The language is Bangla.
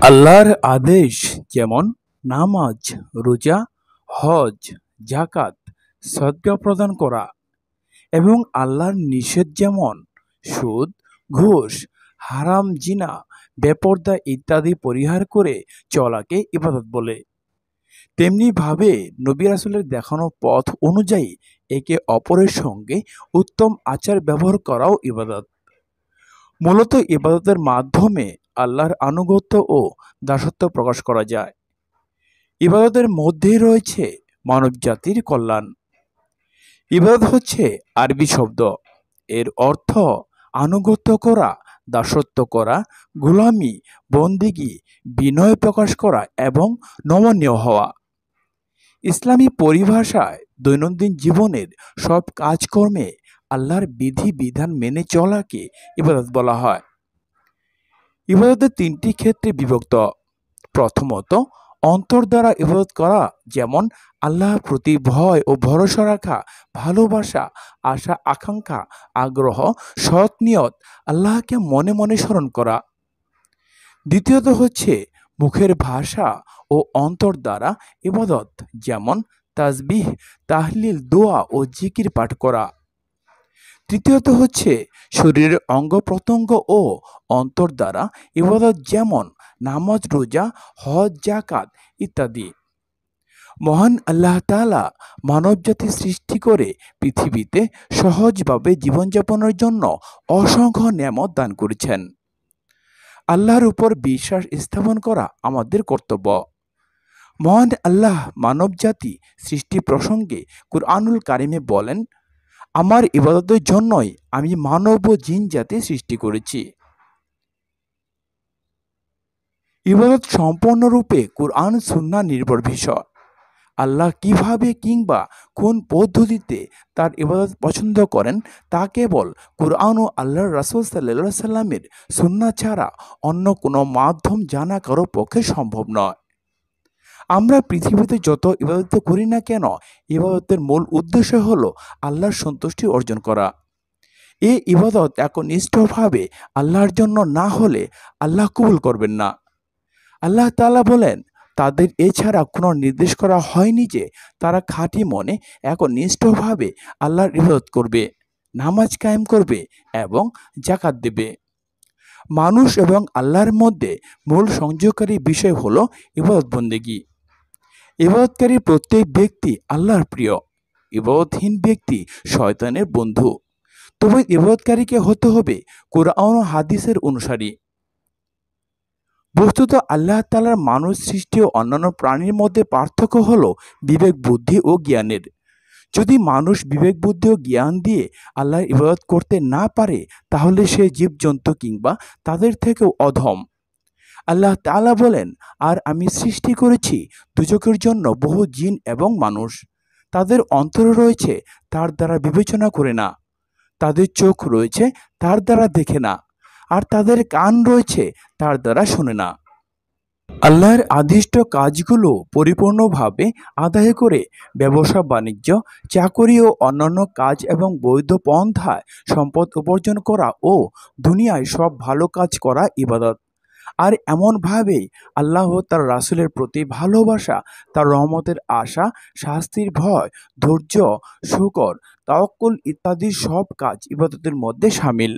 আল্লাহর আদেশ যেমন নামাজ, রোজা, হজ, যাকাত, সদকা প্রদান করা এবং আল্লাহর নিষেধ যেমন সুদ, ঘুষ, হারাম, জিনা, বেপরদা ইত্যাদি পরিহার করে চলাকে ইবাদত বলে। তেমনি ভাবে নবী রাসূলের দেখানো পথ অনুযায়ী একে অপরের সঙ্গে উত্তম আচার ব্যবহার করাও ইবাদত। মূলত ইবাদতের মাধ্যমে আল্লাহর আনুগত্য ও দাসত্ব প্রকাশ করা যায়। ইবাদতের মধ্যেই রয়েছে মানবজাতির কল্যাণ। ইবাদত হচ্ছে আরবি শব্দ। এর অর্থ আনুগত্য করা, দাসত্ব করা, গোলামি, বন্দিগি, বিনয় প্রকাশ করা এবং নমনীয় হওয়া। ইসলামী পরিভাষায় দৈনন্দিন জীবনের সব কাজকর্মে আল্লাহর বিধি বিধান মেনে চলাকে ইবাদত বলা হয়। ইবাদতের তিনটি ক্ষেত্রে বিভক্ত। প্রথমত, অন্তর দ্বারা ইবাদত করা, যেমন আল্লাহর প্রতি ভয় ও ভরসা রাখা, ভালোবাসা, আশা আকাঙ্ক্ষা, আগ্রহ, সৎ নিয়ত, আল্লাহকে মনে মনে স্মরণ করা। দ্বিতীয়ত হচ্ছে মুখের ভাষা ও অন্তর দ্বারা ইবাদত, যেমন তাসবিহ, তাহলিল, দোয়া ও জিকির পাঠ করা। তৃতীয়ত হচ্ছে শরীরের অঙ্গ প্রত্যঙ্গ ও অন্তর দ্বারা ইবাদত, যেমন নামাজ, রোজা, হজ, যাকাত ইত্যাদি। মহান আল্লাহ তাআলা মানবজাতি সৃষ্টি করে পৃথিবীতে সহজভাবে জীবনযাপনের জন্য অসংখ্য নেয়ামত দান করেছেন। আল্লাহর উপর বিশ্বাস স্থাপন করা আমাদের কর্তব্য। মহান আল্লাহ মানবজাতি সৃষ্টি প্রসঙ্গে কুরআনুল কারিমে বলেন, আমার ইবাদতের জন্যই আমি মানব ও জিন জাতি সৃষ্টি করেছি। ইবাদত সম্পূর্ণরূপে কুরআন সুন্নাহ নির্ভর বিষয়। আল্লাহ কিভাবে কিংবা কোন পদ্ধতিতে তার ইবাদত পছন্দ করেন তা কেবল কুরআন ও আল্লাহর রাসূল সাল্লাল্লাহু আলাইহি সাল্লামের সুন্নাহ ছাড়া অন্য কোনো মাধ্যম জানা কারো পক্ষে সম্ভব নয়। আমরা পৃথিবীতে যত ইবাদত করি না কেন, ইবাদতের মূল উদ্দেশ্য হলো আল্লাহর সন্তুষ্টি অর্জন করা। এই ইবাদত একনিষ্ঠভাবে আল্লাহর জন্য না হলে আল্লাহ কবুল করবেন না। আল্লাহ তাআলা বলেন, তাদের এছাড়া কোনো নির্দেশ করা হয়নি যে তারা খাঁটি মনে একনিষ্ঠভাবে আল্লাহর ইবাদত করবে, নামাজ কায়েম করবে এবং যাকাত দেবে। মানুষ এবং আল্লাহর মধ্যে মূল সংযোগকারী বিষয় হলো ইবাদত বন্দেগী। ইবাদতকারী প্রত্যেক ব্যক্তি আল্লাহর প্রিয়, ইবাদতহীন ব্যক্তি শয়তানের বন্ধু। তবে ইবাদতকারীকে হতে হবে কুরআন ও হাদিসের অনুসারী। বস্তুত আল্লাহ তাআলার মানুষ সৃষ্টি ও অন্যান্য প্রাণীর মধ্যে পার্থক্য হলো বিবেক, বুদ্ধি ও জ্ঞানের। যদি মানুষ বিবেক, বুদ্ধি ও জ্ঞান দিয়ে আল্লাহর ইবাদত করতে না পারে, তাহলে সে জীবজন্তু কিংবা তাদের থেকেও অধম। আল্লাহ তাআলা বলেন, আর আমি সৃষ্টি করেছি দুজকের জন্য বহু জিন এবং মানুষ। তাদের অন্তর রয়েছে, তার দ্বারা বিবেচনা করে না। তাদের চোখ রয়েছে, তার দ্বারা দেখে না। আর তাদের কান রয়েছে, তার দ্বারা শোনে না। আল্লাহর আদিষ্ট কাজগুলো পরিপূর্ণভাবে আদায় করে ব্যবসা বাণিজ্য, চাকরি ও অন্যান্য কাজ এবং বৈধ পন্থায় সম্পদ উপার্জন করা ও দুনিয়ায় সব ভালো কাজ করা ইবাদত। আর এমনভাবেই আল্লাহ তার রাসূলের প্রতি ভালোবাসা, তার রহমতের আশা, শাস্তির ভয়, ধৈর্য, শুকর, তাওয়াক্কুল ইত্যাদি সব কাজ ইবাদতের মধ্যে শামিল।